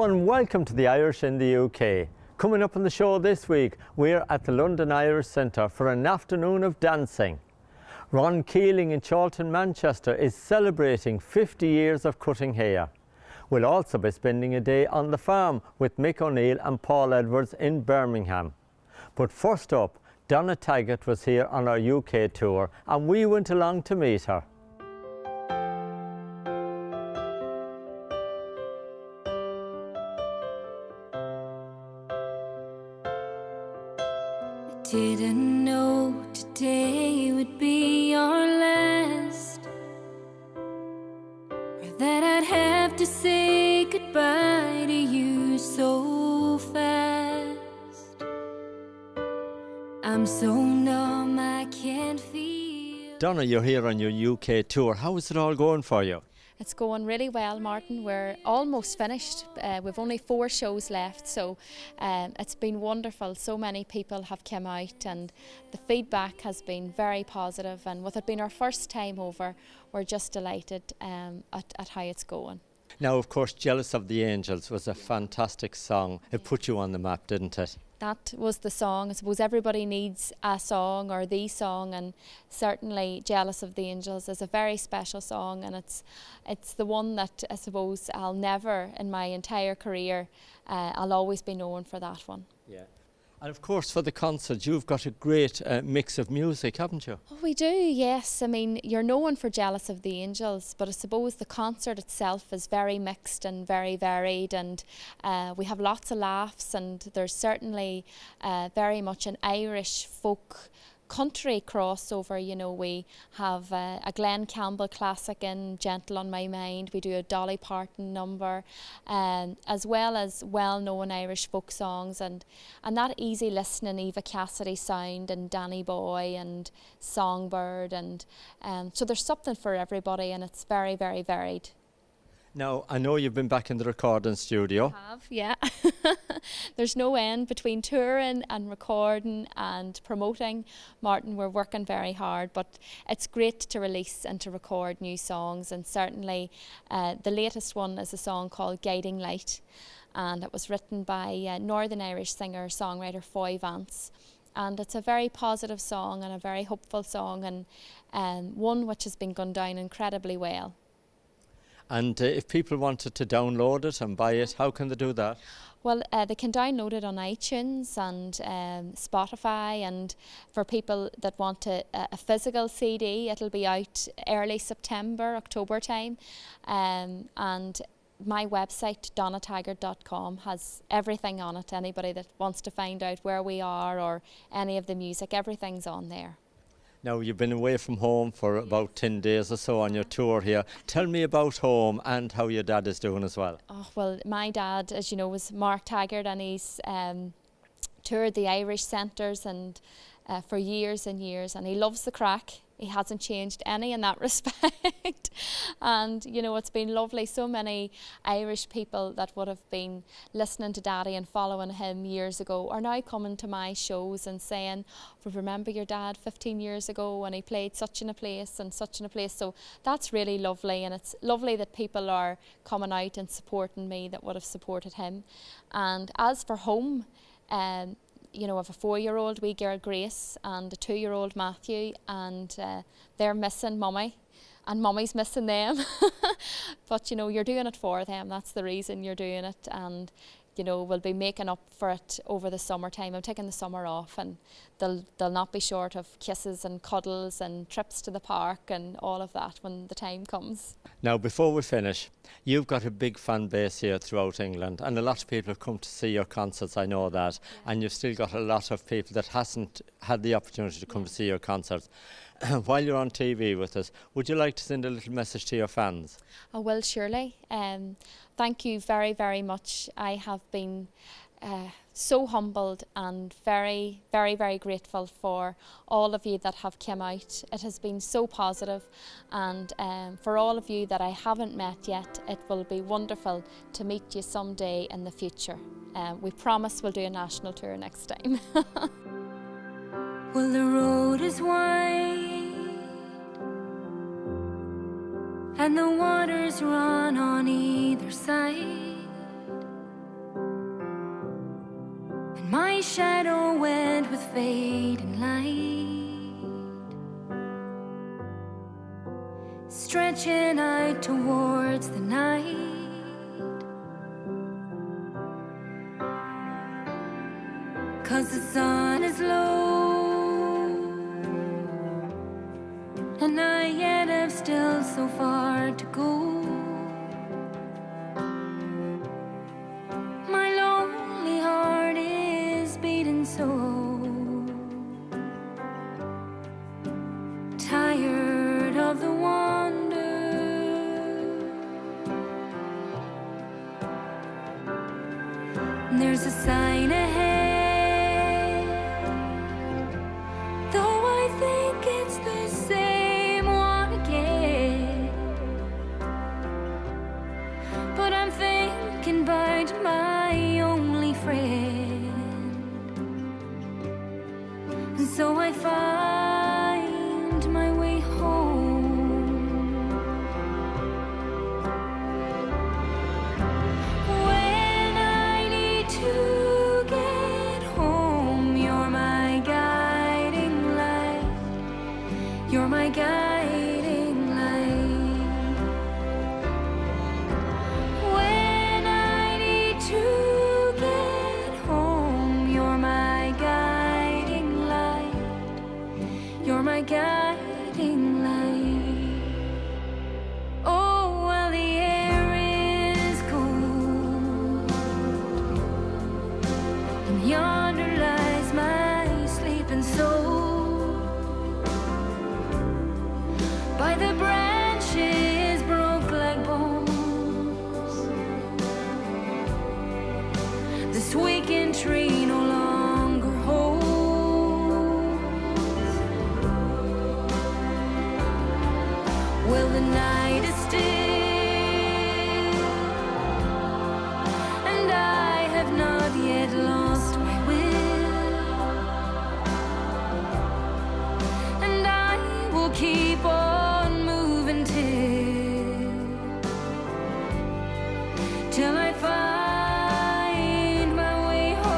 and welcome to the Irish in the UK. Coming up on the show this week, we're at the London Irish Centre for an afternoon of dancing. Ron Keeling in Chorlton, Manchester is celebrating 50 years of cutting hair. We'll also be spending a day on the farm with Mick O'Neill and Paul Edwards in Birmingham. But first up, Donna Taggart was here on our UK tour and we went along to meet her. Didn't know today would be our last, or that I'd have to say goodbye to you so fast. I'm so numb I can't feel. Donna, you're here on your UK tour. How is it all going for you? It's going really well, Martin. We're almost finished. We've only 4 shows left, so it's been wonderful. So many people have come out and the feedback has been very positive, and with it being our first time over, we're just delighted at how it's going. Now, of course, Jealous of the Angels was a fantastic song. It put you on the map, didn't it? That was the song. I suppose everybody needs a song or the song, and certainly Jealous of the Angels is a very special song, and it's the one that I suppose I'll never in my entire career, I'll always be known for that one. Yeah. And of course for the concert you've got a great mix of music, haven't you? Oh, we do, yes. I mean, you're known for Jealous of the Angels, but I suppose the concert itself is very mixed and very varied, and we have lots of laughs, and there's certainly very much an Irish folk country crossover. You know, we have a Glenn Campbell classic in Gentle on My Mind. We do a Dolly Parton number, as well as well-known Irish folk songs, and that easy listening Eva Cassidy sound and Danny Boy and Songbird, and so there's something for everybody, and it's very, very varied. Now, I know you've been back in the recording studio. I have, yeah. There's no end between touring and recording and promoting. Martin, we're working very hard, but it's great to release and to record new songs, and certainly the latest one is a song called Guiding Light, and it was written by Northern Irish singer-songwriter Foy Vance. And it's a very positive song and a very hopeful song, and one which has been gone down incredibly well. And if people wanted to download it and buy it, how can they do that? Well, they can download it on iTunes and Spotify, and for people that want a physical CD, it'll be out early September, October time. And my website, donnataggart.com, has everything on it. Anybody that wants to find out where we are or any of the music, everything's on there. Now, you've been away from home for about 10 days or so on your tour here. Tell me about home and how your dad is doing as well. Oh, well, my dad, as you know, was Mark Taggart, and he's toured the Irish centres and for years and years, and he loves the crack. He hasn't changed any in that respect. And, you know, it's been lovely. So many Irish people that would have been listening to Daddy and following him years ago are now coming to my shows and saying, "We remember your dad 15 years ago when he played such in a place and such in a place." So that's really lovely, and it's lovely that people are coming out and supporting me that would have supported him. And as for home, you know, I have a 4-year-old wee girl, Grace, and a 2-year-old, Matthew, and they're missing Mummy, and Mummy's missing them. But, you know, you're doing it for them. That's the reason you're doing it, and, you know, we'll be making up for it over the summertime. I'm taking the summer off, and they'll not be short of kisses and cuddles and trips to the park and all of that when the time comes. Now, before we finish, you've got a big fan base here throughout England, and a lot of people have come to see your concerts, I know that, and you've still got a lot of people that hasn't had the opportunity to come to see your concerts. While you're on TV with us, would you like to send a little message to your fans? I will, surely. Thank you very, very much. I have been so humbled and very, very, very grateful for all of you that have come out. It has been so positive, and for all of you that I haven't met yet, it will be wonderful to meet you someday in the future. We promise we'll do a national tour next time. Well, the road is wide and the waters run on either side. shadow went with fading light, stretching out towards the night. Cause the sun is low, and I yet have still so far to go. My lonely heart is beating so, tired of the wander. There's a sign ahead, though I think it's the same one again. But I'm thinking about my only friend, and so I find my way home. When I need to get home, you're my guiding light. You're my guiding light. When I need to get home, you're my guiding light. You're my guiding light. Oh, well, the air is cold, and yonder lies my sleeping soul. By the branches broke like bones, this weakened tree no longer holds. Well, the night is still, and I have not yet lost my will, and I will keep on moving till I find my way home.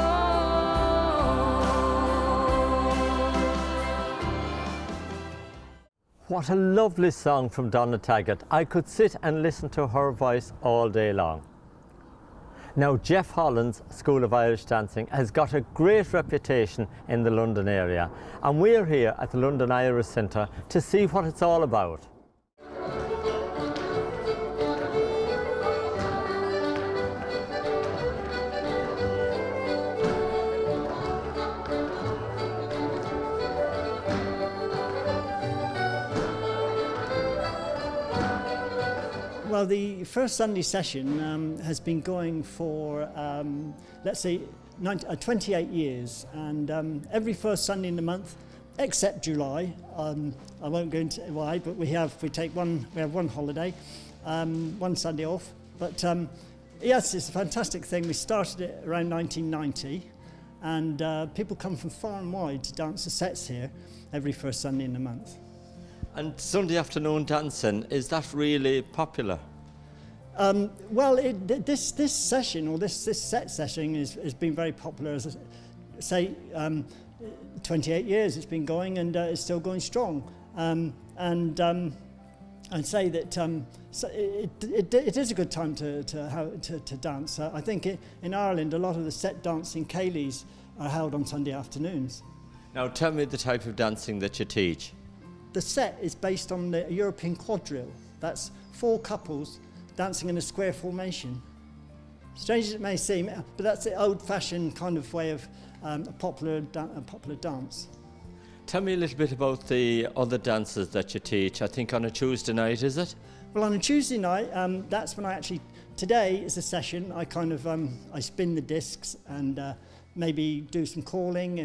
What a lovely song from Donna Taggart. I could sit and listen to her voice all day long. Now, Geoff Holland's School of Irish Dancing has got a great reputation in the London area, and we're here at the London Irish Centre to see what it's all about. Well, the first Sunday session has been going for, let's say, 28 years, and every first Sunday in the month, except July. I won't go into why, but we have one holiday, one Sunday off. But yes, it's a fantastic thing. We started it around 1990, and people come from far and wide to dance the sets here every first Sunday in the month. And Sunday afternoon dancing, is that really popular? Well, this session, or this set session, has been very popular. As I say, 28 years it's been going, and it's still going strong. I'd say that it is a good time to dance. I think in Ireland, a lot of the set dancing ceilidhs are held on Sunday afternoons. Now, tell me the type of dancing that you teach. The set is based on the European quadrille. That's 4 couples dancing in a square formation. Strange as it may seem, but that's the old-fashioned kind of way of a popular dance. Tell me a little bit about the other dances that you teach. I think on a Tuesday night, is it? Well, on a Tuesday night, that's when today is a session. I I spin the discs and maybe do some calling,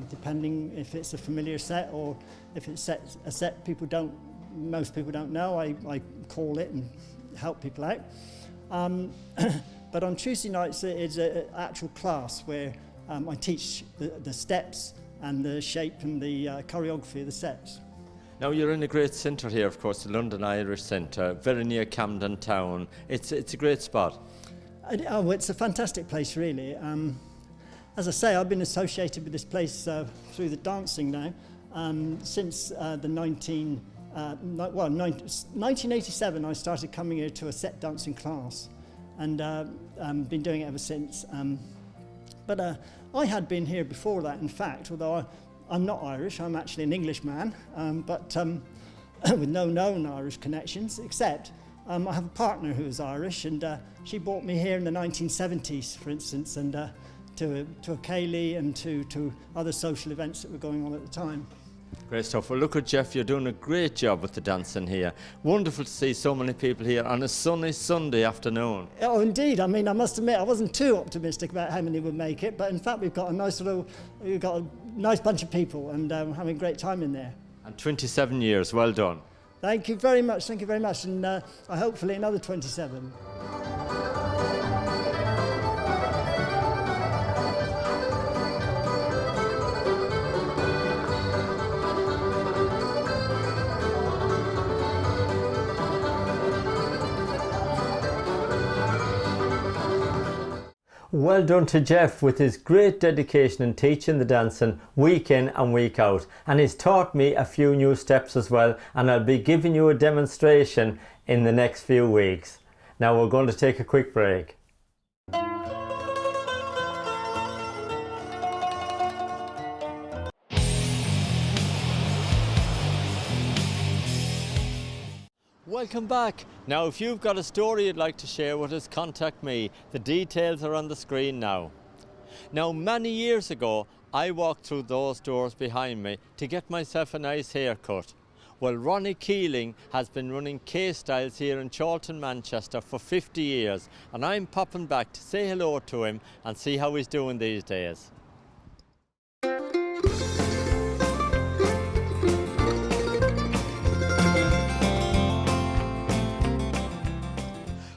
depending if it's a familiar set or if it's a set most people don't know. I call it and help people out. But on Tuesday nights, it's an actual class where I teach the steps and the shape and the choreography of the sets. Now, you're in a great centre here, of course, the London Irish Centre, very near Camden Town. It's a great spot. It's a fantastic place, really. as I say, I've been associated with this place through the dancing now since 1987. I started coming here to a set dancing class, and been doing it ever since. But I had been here before that, in fact, although I'm not Irish. I'm actually an Englishman, but with no known Irish connections, except I have a partner who is Irish, and she brought me here in the 1970s, for instance, and to a ceilidh and to other social events that were going on at the time. Great stuff. Well, look at Geoff, you're doing a great job with the dancing here. Wonderful to see so many people here on a sunny Sunday afternoon. Oh, indeed. I mean, I must admit, I wasn't too optimistic about how many would make it, but in fact, we've got a nice bunch of people, and having a great time in there. And 27 years, well done. Thank you very much, and hopefully another 27. Well done to Geoff with his great dedication in teaching the dancing week in and week out. And he's taught me a few new steps as well, and I'll be giving you a demonstration in the next few weeks. Now we're going to take a quick break. Welcome back. Now if you've got a story you'd like to share with us, contact me. The details are on the screen now. Now many years ago I walked through those doors behind me to get myself a nice haircut. Well, Ron Keeling has been running K-Styles here in Chorlton, Manchester for 50 years, and I'm popping back to say hello to him and see how he's doing these days.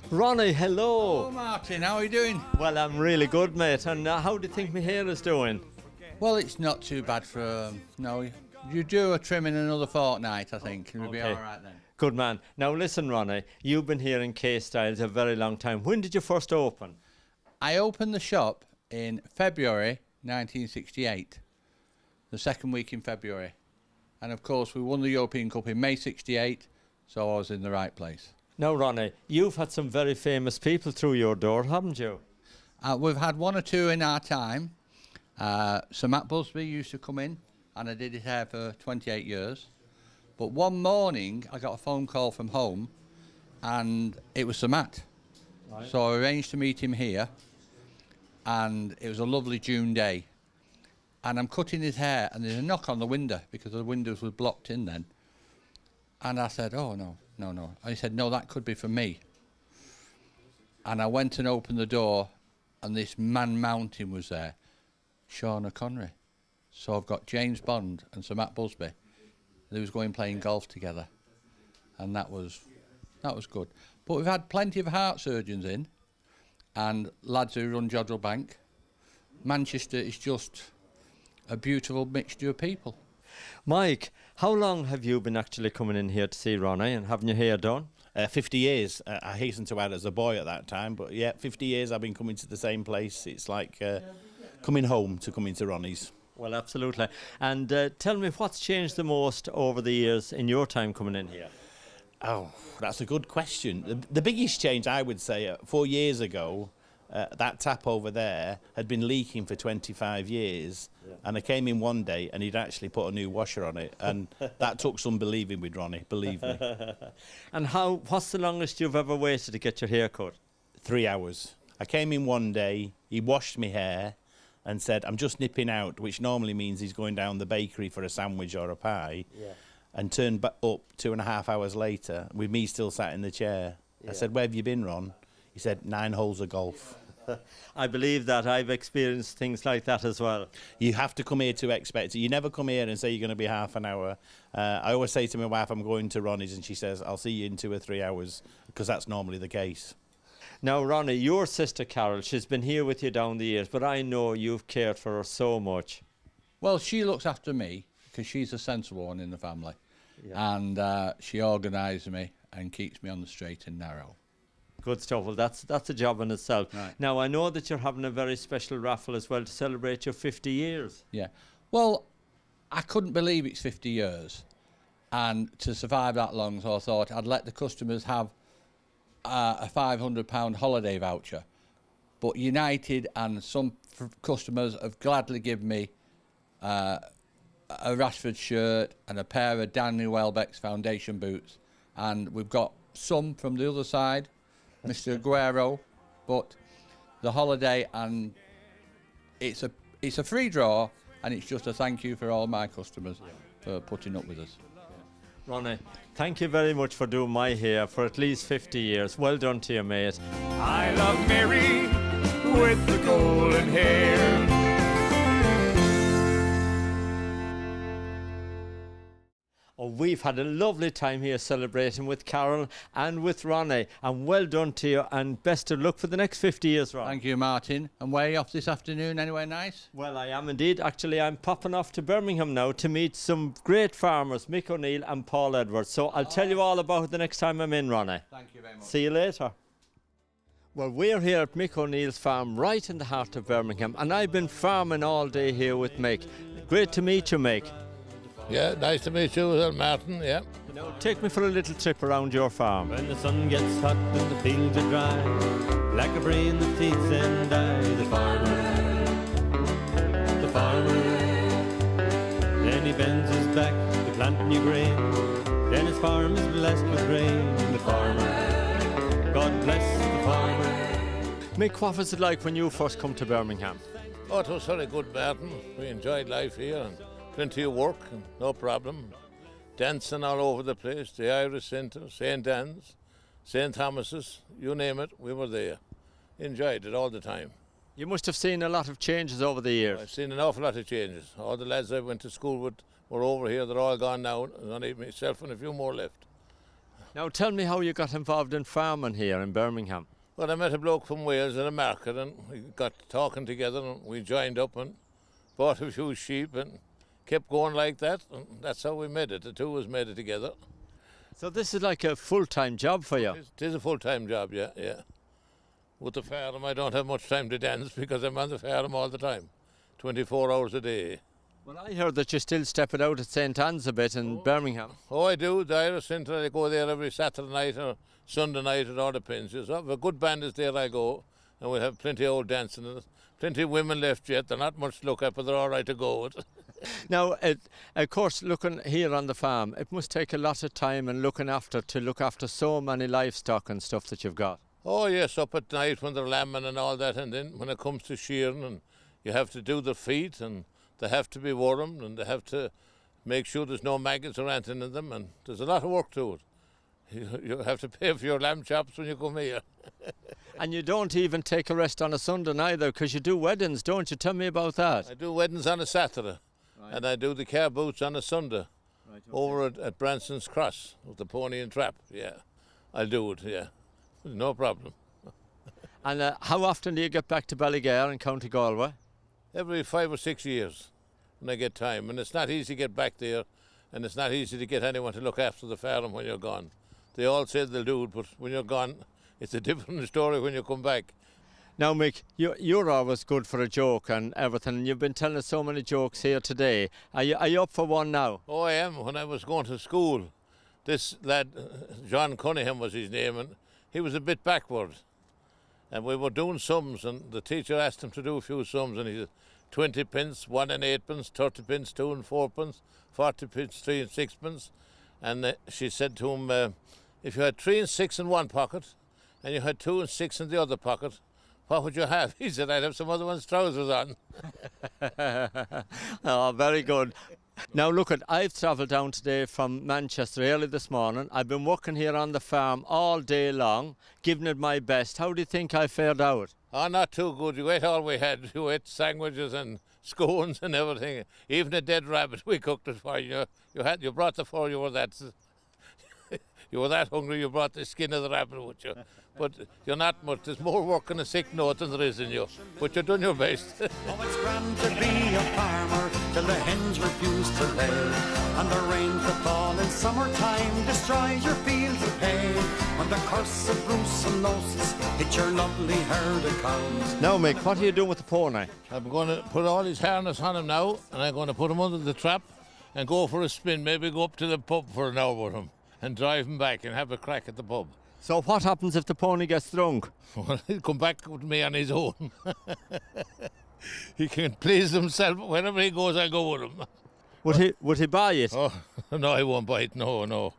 Ronnie, hello. Hello Martin, how are you doing? Well, I'm really good, mate. And how do you think my hair is doing? Well, it's not too bad for, you do a trim in another fortnight, I think, and it'll be all right then. Good man. Now listen, Ronnie, you've been here in K-Styles a very long time. When did you first open? I opened the shop in February 1968, the second week in February. And of course, we won the European Cup in May 68, so I was in the right place. Now, Ronnie, you've had some very famous people through your door, haven't you? We've had one or two in our time. Sir Matt Busby used to come in, and I did his hair for 28 years. But one morning, I got a phone call from home, and it was Sir Matt. Right. So I arranged to meet him here, and it was a lovely June day. And I'm cutting his hair, and there's a knock on the window, because the windows were blocked in then. And I said, oh, no. And he said, no, that could be for me. And I went and opened the door, and this man mountain was there, Sean O'Connery. So I've got James Bond and Sir Matt Busby. They was going playing golf together, and that was good. But we've had plenty of heart surgeons in, and lads who run Jodrell Bank. Manchester is just a beautiful mixture of people. Mike, how long have you been actually coming in here to see Ronnie and having your hair done? 50 years. I hasten to add as a boy at that time, but yeah, 50 years I've been coming to the same place. It's like coming home to coming to Ronnie's. Well, absolutely. And tell me, what's changed the most over the years in your time coming in here? Oh, that's a good question. The biggest change, I would say, 4 years ago, that tap over there had been leaking for 25 years, and I came in one day and he'd actually put a new washer on it, and that took some believing with Ronnie, believe me. And what's the longest you've ever waited to get your hair cut? 3 hours. I came in one day, he washed my hair and said, I'm just nipping out, which normally means he's going down the bakery for a sandwich or a pie, and turned back up 2.5 hours later with me still sat in the chair. I said, where have you been, Ron? He said, 9 holes of golf. I believe that. I've experienced things like that as well. You have to come here to expect it. You never come here and say you're going to be half an hour. I always say to my wife, I'm going to Ronnie's, and she says, I'll see you in 2 or 3 hours, because that's normally the case. Now, Ronnie, your sister Carol, she's been here with you down the years, but I know you've cared for her so much. Well, she looks after me, because she's a sensible one in the family. And she organises me and keeps me on the straight and narrow. Good stuff. Well, that's a job in itself. Right. Now, I know that you're having a very special raffle as well to celebrate your 50 years. Yeah. Well, I couldn't believe it's 50 years. And to survive that long, so I thought I'd let the customers have a £500 holiday voucher. But United and some customers have gladly given me a Rashford shirt and a pair of Daniel Welbeck's foundation boots. And we've got some from the other side, Mr. Aguero, but the holiday, and it's a free draw, and it's just a thank you for all my customers for putting up with us. Ronnie, thank you very much for doing my hair for at least 50 years. Well done to you, mate. I love Mary with the golden hair. Oh, we've had a lovely time here celebrating with Carol and with Ronnie, and well done to you, and best of luck for the next 50 years, Ron. Thank you, Martin. And where are you off this afternoon? Anywhere nice? Well, I am indeed. Actually, I'm popping off to Birmingham now to meet some great farmers, Mick O'Neill and Paul Edwards. So I'll tell you all about it the next time I'm in, Ronnie. Thank you very much. See you later. Well, we're here at Mick O'Neill's farm right in the heart of Birmingham, and I've been farming all day here with Mick. Great to meet you, Mick. Yeah, nice to meet you, Martin, yeah. Now, take me for a little trip around your farm. When the sun gets hot and the fields are dry, like a brain that feeds and dies, the farmer. Then he bends his back to plant new grain, then his farm is blessed with rain, the farmer. God bless the farmer. Mick, what was it like when you first come to Birmingham? Oh, it was very good, Martin. We enjoyed life here and plenty of work, and no problem. Dancing all over the place, the Irish Centre, St. Anne's, St. Thomas's, you name it, we were there. Enjoyed it all the time. You must have seen a lot of changes over the years. I've seen an awful lot of changes. All the lads I went to school with were over here, they're all gone now, and only myself and a few more left. Now tell me how you got involved in farming here in Birmingham. Well, I met a bloke from Wales at a market, and we got talking together, and we joined up and bought a few sheep and kept going like that, and that's how we made it. The two of us made it together. So this is like a full-time job for you? It is a full-time job, yeah, yeah. With the farm, I don't have much time to dance because I'm on the farm all the time, 24 hours a day. Well, I heard that you still step it out at St. Anne's a bit in Birmingham. Oh, I do. The Irish Centre, I go there every Saturday night or Sunday night, it all depends. So if a good band is there, I go, and we'll have plenty of old dancing. And plenty of women left yet. They're not much to look at, but they're all right to go with. Now, of course, looking here on the farm, it must take a lot of time and to look after so many livestock and stuff that you've got. Oh, yes, up at night when they're lambing and all that, and then when it comes to shearing, and you have to do their feet, and they have to be warmed, and they have to make sure there's no maggots or anything in them, and there's a lot of work to it. You have to pay for your lamb chops when you come here. And you don't even take a rest on a Sunday neither, because you do weddings, don't you? Tell me about that. I do weddings on a Saturday, and I do the car boots on a Sunday, over at Branson's Cross with the pony and trap, yeah. I'll do it, yeah. No problem. And how often do you get back to Ballygare in County Galway? Every 5 or 6 years when I get time. And it's not easy to get back there, and it's not easy to get anyone to look after the farm when you're gone. They all say they'll do it, but when you're gone, it's a different story when you come back. Now, Mick, you're always good for a joke and everything, and you've been telling us so many jokes here today. Are you up for one now? Oh, I am. When I was going to school, this lad, John Cunningham was his name, and he was a bit backward. And we were doing sums, and the teacher asked him to do a few sums, and he said, 20 pence, 1 and 8 pence, 30 pence, 2 and 4 pence, 40 pence, 3 and 6 pence. And she said to him, if you had 3 and 6 in one pocket, and you had 2 and 6 in the other pocket, what would you have? He said, I'd have some other one's trousers on. Oh, very good. Now look, I've travelled down today from Manchester early this morning. I've been working here on the farm all day long, giving it my best. How do you think I fared out? Oh, not too good. You ate all we had. You ate sandwiches and scones and everything. Even a dead rabbit, we cooked it for you. You brought the four. You were that hungry. You brought the skin of the rabbit with you. But you're not much. There's more work in a sick note than there is in you. But you've done your best. Oh, it's grand to be a farmer till the hens refuse to lay. And the rain that fall in summertime destroys your fields of hay. When the curse of brucellosis hit your lovely herd of cows. Now, Mick, what are you doing with the pony? I'm going to put all his harness on him now, and I'm going to put him under the trap and go for a spin, maybe go up to the pub for an hour with him and drive him back and have a crack at the pub. So what happens if the pony gets drunk? Well, he'll come back with me on his own. He can please himself. Wherever he goes, I'll go with him. Would he buy it? Oh, no, he won't buy it. No.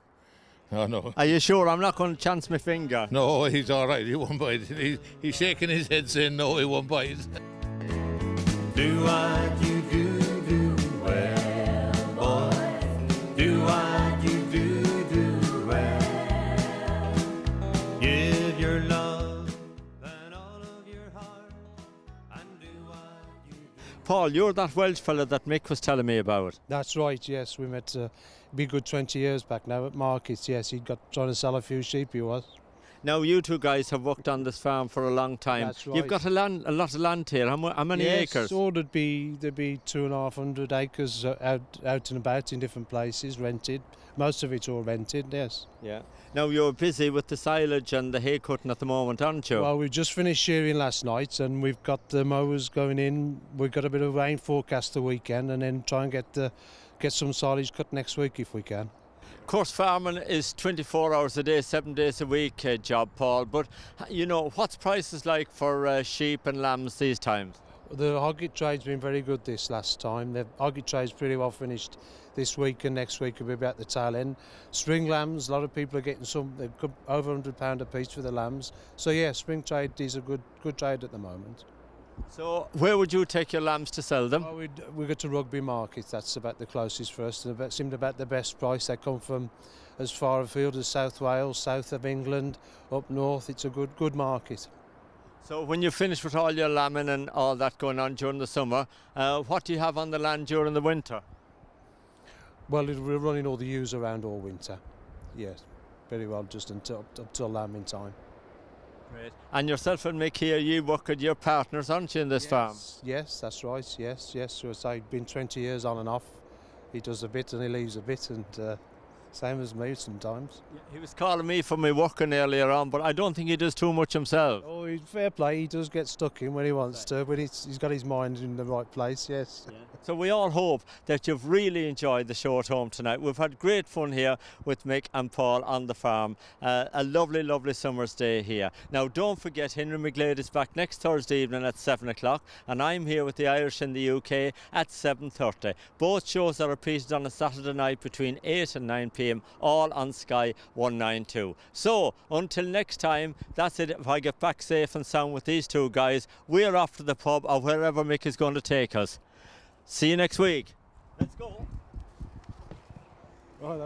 Are you sure? I'm not going to chance my finger. No, he's all right. He won't buy it. He's shaking his head saying no, he won't buy it. Do what you do well, boy. Do what you do well. Give your love and all of your heart, and do what you do. Paul, you're that Welsh fella that Mick was telling me about. That's right, yes. We met be good 20 years back now at markets, yes. He'd got trying to sell a few sheep, he was. Now, you two guys have worked on this farm for a long time. That's right. You've got a lot of land here. How many acres? So there'd be 2,500 acres out and about in different places, rented. Most of it's all rented, yes. Yeah. Now, you're busy with the silage and the hay cutting at the moment, aren't you? Well, we just finished shearing last night and we've got the mowers going in. We've got a bit of rain forecast the weekend and then try and get some silage cut next week if we can. Of course, farming is 24 hours a day, 7 days a week job, Paul. But, you know, what's prices like for sheep and lambs these times? The hogget trade's been very good this last time. The hogget trade's pretty well finished this week and next week will be about the tail end. Spring lambs, a lot of people are getting they've got over £100 a piece for the lambs. So yeah, spring trade is a good trade at the moment. So where would you take your lambs to sell them? Well, we go to Rugby Market, that's about the closest for us. It seemed about the best price. They come from as far afield as South Wales, south of England, up north. It's a good market. So when you finish with all your lambing and all that going on during the summer, what do you have on the land during the winter? Well, we're running all the ewes around all winter. Yes, very well, just up till lambing time. Great. And yourself and Mick here, you work with your partners, aren't you, in this farm? Yes, that's right, yes. So I've been 20 years on and off. He does a bit and he leaves a bit, and same as me sometimes. Yeah, he was calling me for me working earlier on, but I don't think he does too much himself. Oh, he's fair play. He does get stuck in when he wants to, but he's got his mind in the right place, yes. Yeah. So we all hope that you've really enjoyed the show at home tonight. We've had great fun here with Mick and Paul on the farm. A lovely, lovely summer's day here. Now, don't forget, Henry McGlade is back next Thursday evening at 7 o'clock, and I'm here with the Irish in the UK at 7:30. Both shows are repeated on a Saturday night between 8 and 9 p.m, all on Sky 192. So, until next time, that's it. If I get back safe and sound with these two guys, we're off to the pub or wherever Mick is going to take us. See you next week. Let's go. Right,